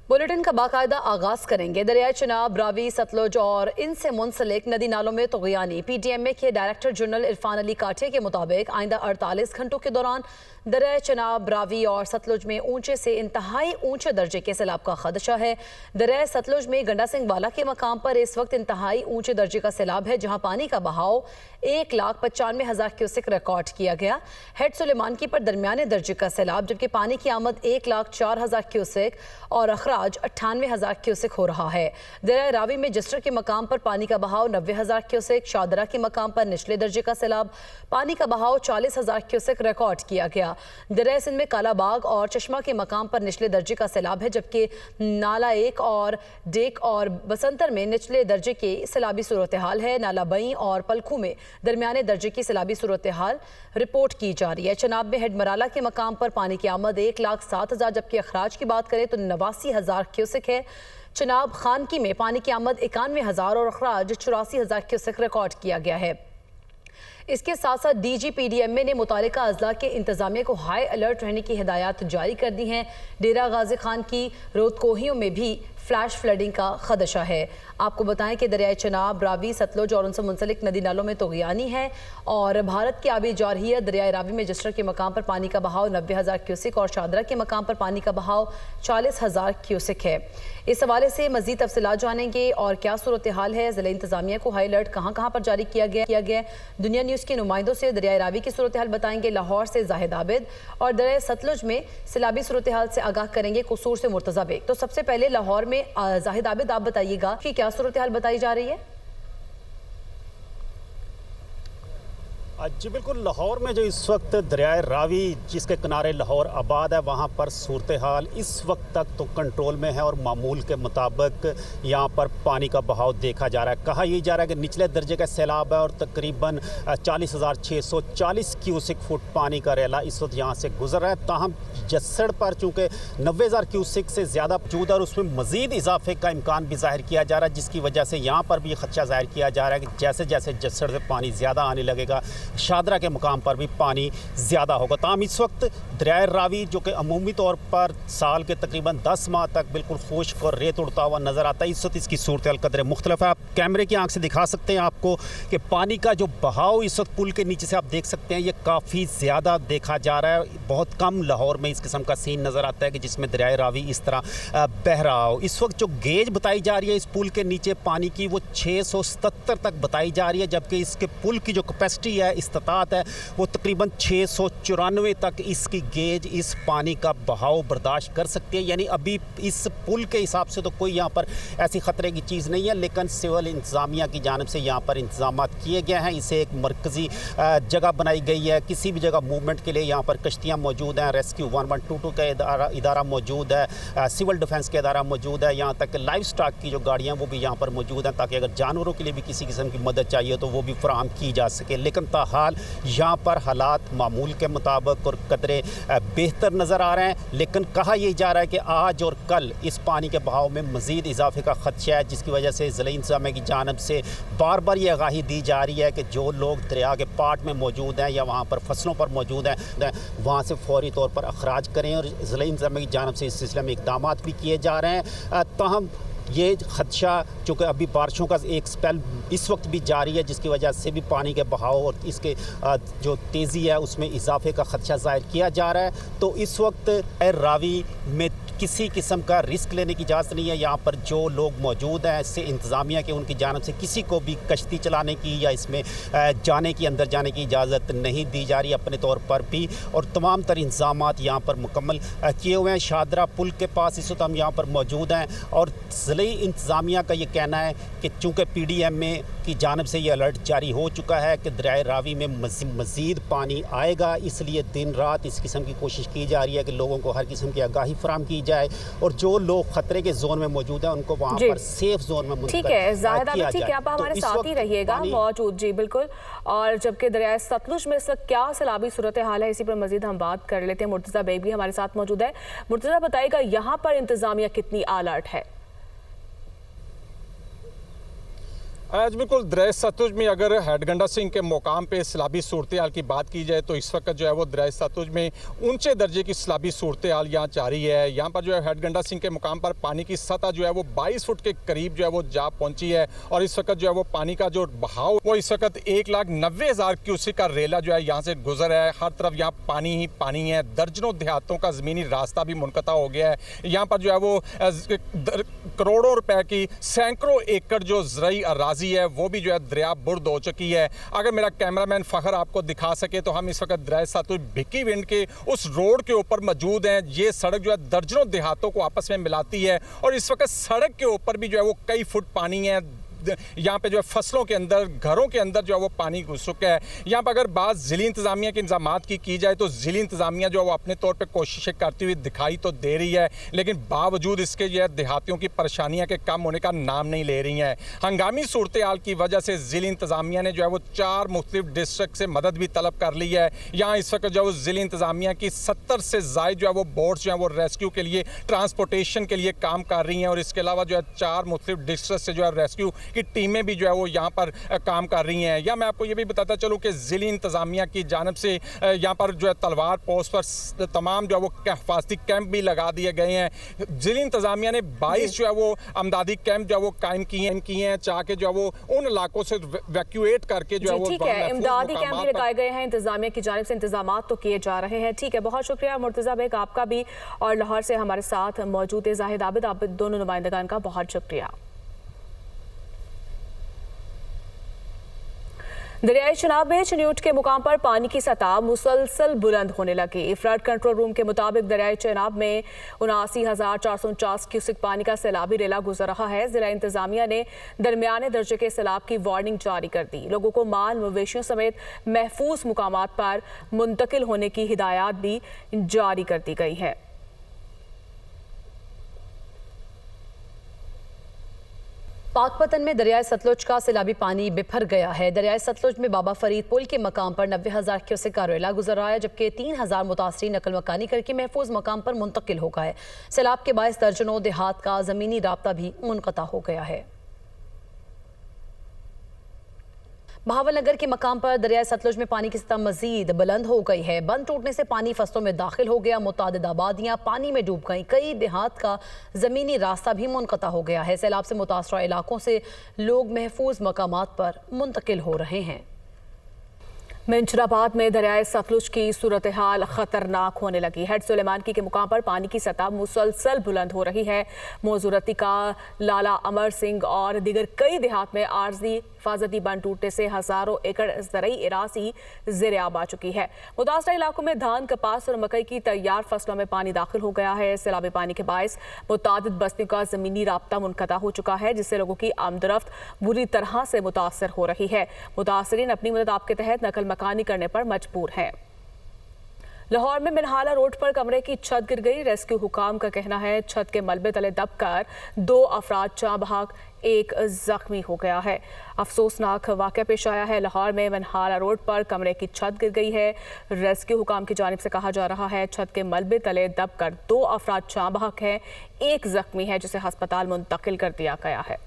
Bulletin का बाकायदा आगाज करेंगे। दरियाए चिनाब, रावी, सतलुज और इनसे मुंसलिक नदी नालों में तुग़यानी। PTMA के डायरेक्टर जनरल इरफान अली काठे के मुताबिक आइंदा 48 घंटों के दौरान दरियाए चिनाब, रावी और सतलुज में ऊंचे से इंतहाई ऊंचे दर्जे के सैलाब का खदशा है। दरियाए सतलुज में गंडा सिंह वाला के मकाम पर इस वक्त इंतहाई ऊंचे दर्जे का सैलाब है, जहां पानी का बहाव 1,95,000 क्यूसेक रिकॉर्ड किया गया। हेड सुलेमानकी पर दरमियाने दर्जे का सैलाब, जबकि पानी की आमद 1,04,000 क्यूसेक और अखराज 98,000 क्यूसेक हो रहा है। दरिया रावी में जस्टर के मकाम पर पानी का बहाव 90,000 क्यूसेक, शादरा के मकाम पर निचले दर्जे का सैलाब पानी का बहाव 40,000 क्यूसेक रिकॉर्ड किया गया। दरिया सिंध में कालाबाग और चश्मा के मकाम पर निचले दर्जे का सैलाब है, जबकि नाला एक और डेक और बसंतर में निचले दर्जे की सैलाबी सूरत हाल है। नाला बई और पलखू में दरमियाने दर्जे की सैलाबी सूरत हाल रिपोर्ट की जा रही है। चनाब में हेडमराला के मकाम पर पानी की आमद 1,07,000, जबकि अखराज की बात करें तो 89,000 क्यूसेक है। चनाब खानकी में पानी की आमद 91,000 और अखराज 84,000 क्यूसेक रिकॉर्ड किया गया है। इसके साथ साथ DG PDMA ने मुतालिका अजला के इंतजामिया को हाई अलर्ट रहने की हिदायत जारी कर दी हैं। डेरा गाजी खान की रोदकोहियों में भी फ्लैश फ्लडिंग का खदशा है। आपको बताएं कि दरियाए चिनाब, रावी, सतलुज और उनसे मुंसलिक नदी नालों में तुग़यानी है और भारत की आबी जारहियत दरियाए रावी में जस्टर के मकाम पर पानी का बहाव 90,000 क्यूसेक और शादरा के मकाम पर पानी का बहाव 40,000 क्यूसेक है। इस हवाले से मजीद तफसीलात जानेंगे और क्या सूरत हाल है, ज़िला इंतजामिया को हाई अलर्ट कहाँ कहाँ पर जारी किया गया। दुनिया न्यूज़ के नुमाइंदों से दरियाए रावी की सूरत हाल बताएंगे लाहौर से जाहिद आबिद और दरियाए सतलुज में सैलाबी सूरत हाल से आगाह करेंगे कसूर से मुर्तज़ा बेग। तो सबसे पहले लाहौर में जाहिद आबिद, आप बताइएगा कि क्या सूरत हाल बताई जा रही है। जी बिल्कुल, लाहौर में जो इस वक्त दरियाए रावी जिसके किनारे लाहौर आबाद है, वहाँ पर सूरत हाल इस वक्त तक तो कंट्रोल में है और मामूल के मुताबिक यहाँ पर पानी का बहाव देखा जा रहा है। कहा यह जा रहा है कि निचले दर्जे का सैलाब है और तकरीबन 40,640 क्यूसेक फुट पानी का रेला इस वक्त यहाँ से गुजर रहा है। ताहम जस्सड़ पर चूँकि 90,000 क्यूसेक से ज़्यादा मौजूद है और उसमें मज़ीद इजाफे का इम्कान भी जाहिर किया जा रहा है, जिसकी वजह से यहाँ पर भी खदशा जाहिर किया जा रहा है कि जैसे जैसे जस्सड़ से पानी ज़्यादा आने लगेगा, शादरा के मुकाम पर भी पानी ज़्यादा होगा। ताहम इस वक्त दरियाए रावी जो कि अमूमी तौर पर साल के तकरीबन 10 माह तक बिल्कुल खुश्क और रेत उड़ता हुआ नज़र आता है, इस वक्त इसकी सूरत हाल कदर मुख्तलिफ है। आप कैमरे की आंख से दिखा सकते हैं आपको कि पानी का जो बहाव इस वक्त पुल के नीचे से आप देख सकते हैं, ये काफ़ी ज़्यादा देखा जा रहा है। बहुत कम लाहौर में इस किस्म का सीन नज़र आता है कि जिसमें दरियाए रावी इस तरह बह रहा हो। इस वक्त जो गेज बताई जा रही है इस पुल के नीचे पानी की, वो 677 तक बताई जा रही है, जबकि इसके पुल की जो कैपेसिटी है, इस्तात है, वो तकरीबन 694 तक इसकी गेज इस पानी का बहाव बर्दाश्त कर सकती है। यानी अभी इस पुल के हिसाब से तो कोई यहाँ पर ऐसी ख़तरे की चीज़ नहीं है, लेकिन सिविल इंतज़ामिया की जानिब से यहाँ पर इंतजाम किए गए हैं। इसे एक मरकज़ी जगह बनाई गई है, किसी भी जगह मूवमेंट के लिए यहाँ पर कश्तियाँ मौजूद हैं, रेस्क्यू 1122 का इदारा मौजूद है, सिविल डिफेंस का इदारा मौजूद है, यहाँ तक लाइव स्टॉक की जो गाड़ियाँ वो भी यहाँ पर मौजूद हैं, ताकि अगर जानवरों के लिए भी किसी किस्म की मदद चाहिए तो वो भी फराहम की जा सके। लेकिन ताहाल यहाँ पर हालात मामूल के मुताबिक और कदरे बेहतर नज़र आ रहे हैं, लेकिन कहा यह जा रहा है कि आज और कल इस पानी के बहाव में मज़ीद इजाफे का खदशा है, जिसकी वजह से ज़िला इंतज़ामिया की जानिब से बार बार ये आगाही दी जा रही है कि जो लोग दरिया के पाट में मौजूद हैं या वहाँ पर फसलों पर मौजूद हैं, वहाँ से फौरी तौर पर अखराज करें। और ज़िला इंतज़ामिया की जानिब से इस सिलसिले में इक़दाम भी किए जा रहे हैं। ताहम ये खदशा चूँकि अभी बारिशों का एक स्पेल इस वक्त भी जारी है, जिसकी वजह से भी पानी के बहाव और इसके जो तेज़ी है उसमें इजाफे का खदशा ज़ाहिर किया जा रहा है। तो इस वक्त रावी में किसी किस्म का रिस्क लेने की इजाज़त नहीं है। यहाँ पर जो लोग मौजूद हैं, इससे इंतज़ामिया के उनकी जानिब से किसी को भी कश्ती चलाने की या इसमें जाने की, अंदर जाने की इजाज़त नहीं दी जा रही अपने तौर पर भी, और तमाम तर इंतज़ाम यहाँ पर मुकम्मल किए हुए हैं। शादरा पुल के पास इस वक्त हम यहाँ पर मौजूद हैं और ज़िला इंतज़ामिया का ये कहना है कि चूँकि PDMA की जानिब से ये अलर्ट जारी हो चुका है कि दरियाए रावी में मज़ीद पानी आएगा, इसलिए दिन रात इस किस्म की कोशिश की जा रही है कि लोगों को हर किस्म की आगाही फराहम की जाए और जो लोग खतरे के जोन में मौजूद हैं उनको वहाँ पर सेफ जोन में ठीक है। जाहिद आबिद, ठीक है, आप हमारे साथ ही रहिएगा मौजूद। जी बिल्कुल। और जबकि दरियाए सतलुज में इस वक्त क्या सैलाबी सूरत हाल है, इसी पर मजीद हम बात कर लेते हैं। मुर्तज़ा बेग भी हमारे साथ मौजूद है। मुर्तज़ा, बताइएगा यहाँ पर इंतजामिया कितनी अलर्ट है? आज बिल्कुल दरिया सतलुज में अगर हेडगंडा सिंह के मुकाम पे सैलाबी सूरत हाल की बात की जाए तो इस वक्त जो है वो दरिया सतलुज में ऊंचे दर्जे की सैलाबी सूरत हाल यहाँ जारी है। यहाँ पर जो है हेडगंडा सिंह के मुकाम पर पानी की सतह जो है वो 22 फुट के करीब जो है वो जा पहुंची है और इस वक्त जो है वो पानी का जो बहाव वो इस वक्त 1,90,000 क्यूसेक का रेला जो है यहाँ से गुजर है। हर तरफ यहाँ पानी ही पानी है। दर्जनों देहातों का ज़मीनी रास्ता भी मुनक़ता हो गया है। यहाँ पर जो है वो करोड़ों रुपए की सैकड़ों एकड़ जो ज़राई अराजी है वो भी जो है दरिया बुर्द हो चुकी है। अगर मेरा कैमरामैन फ़खर आपको दिखा सके तो हम इस वक्त दरिया सतलुज भिक्की विंड के उस रोड के ऊपर मौजूद हैं। ये सड़क जो है दर्जनों देहातों को आपस में मिलाती है और इस वक्त सड़क के ऊपर भी जो है वो कई फुट पानी है। यहाँ पे जो है फसलों के अंदर, घरों के अंदर जो है वो पानी घुस चुका है। यहाँ पर अगर बात ज़िली इंतज़ामिया के इंतजामात की जाए तो ज़िली इंतज़ामिया जो है वो अपने तौर पे कोशिशें करती हुई दिखाई तो दे रही है, लेकिन बावजूद इसके जो है देहातियों की परेशानियाँ के कम होने का नाम नहीं ले रही हैं। हंगामी सूरत हाल की वजह से ज़िली इंतज़ामिया ने जो है वो 4 मुख्तलिफ डिस्ट्रिक्ट से मदद भी तलब कर ली है। यहाँ इस वक्त जो है वो ज़िली इंतज़ामिया की 70 से ज़ायद जो है वो बोट्स जो है वो रेस्क्यू के लिए, ट्रांसपोर्टेशन के लिए काम कर रही हैं और इसके अलावा जो है 4 मुख्तलिफ डिस्ट्रिक्ट से जो है रेस्क्यू की टीमें भी जो है वो यहाँ पर काम कर रही हैं। या मैं आपको ये भी बताता चलूँ कि ज़िली इंतज़ामिया की जानिब से यहाँ पर जो है तलवार पोस्ट पर तमाम जो है वो हिफाजती कैंप भी लगा दिए गए हैं। ज़िली इंतज़ामिया ने 22 जो है वो अमदादी कैंप जो है वो कायम किए हैं चाहे जो है वो उन इलाकों से वैक्यूएट करके जो है वो ठीक है, इमदादी कैंप भी लगाए गए हैं। इंतज़ामिया की जानिब से इंतजाम तो किए जा रहे हैं। ठीक है, बहुत शुक्रिया मुर्तज़ा बेग आपका भी, और लाहौर से हमारे साथ मौजूद है जाहिद आबिद, आप दोनों नुमाइंदगान का बहुत शुक्रिया। दरियाई चनाब में चन्यूट के मुकाम पर पानी की सतह मुसलसल बुलंद होने लगी। फ्लड कंट्रोल रूम के मुताबिक दरियाई चनाब में 79,449 क्यूसेक पानी का सैलाबी रेला गुजर रहा है। जिला इंतजामिया ने दरमियाने दर्जे के सैलाब की वार्निंग जारी कर दी। लोगों को माल मवेशियों समेत महफूज मुकामात पर मुंतकिल होने की हिदायत भी जारी कर दी गई है। पाकपतन में दरियाई सतलुज का सैलाबी पानी बिफर गया है। दरियाई सतलुज में बाबा फरीद पुल के मकाम पर 90,000 क्यूसेक का रेला गुजर रहा है, जबकि 3,000 मुतासरी नकल मकानी करके महफूज मकाम पर मुंतकिल हो गए। सैलाब के बायस दर्जनों देहात का ज़मीनी राब्ता भी मुनक़ता हो गया है। बहावलनगर के मकाम पर दरियाई सतलुज में पानी की सतह मजीद बुलंद हो गई है। बंद टूटने से पानी फसलों में दाखिल हो गया। मुतादिद आबादियां पानी में डूब गईं। कई देहात का ज़मीनी रास्ता भी मुनक़ता हो गया है। सैलाब से मुतासरा इलाकों से लोग महफूज मकामात पर मुंतकिल हो रहे हैं। मंचराबाद में दरियाए सतलुज की सूरत हाल खतरनाक होने लगी। हेड सुलेमानकी के मुकाम पर पानी की सतह मुसलसल बुलंद हो रही है। मौजूरती का लाला अमर सिंह और दीगर कई देहात में आर्जी हिफाजती बंद टूटने से हजारों एकड़ ज़रई इरासी ज़ेर आब आ चुकी है। मुतासरा इलाकों में धान, कपास और मकई की तैयार फसलों में पानी दाखिल हो गया है। सैलाबी पानी के बायस मुतादिद बस्तियों का ज़मीनी राब्ता मुनक़ता हो चुका है, जिससे लोगों की आमदरफ्त बुरी तरह से मुतासर हो रही है। मुतासरीन अपनी मदद आपके तहत नकल मकानी करने पर मजबूर है। लाहौर में मिनहाला रोड पर कमरे की छत गिर गई। रेस्क्यू हुकाम का कहना है छत के मलबे तले दबकर 2 अफराद जाँ बहक, 1 जख्मी हो गया है। अफसोसनाक वाक़या पेश आया है। लाहौर में मिनहाला रोड पर कमरे की छत गिर गई है। रेस्क्यू हुकाम की जानिब से कहा जा रहा है छत के मलबे तले दबकर 2 अफराद जाँ बहक हैं, 1 जख्मी है जिसे हस्पताल मुंतकिल कर दिया गया है।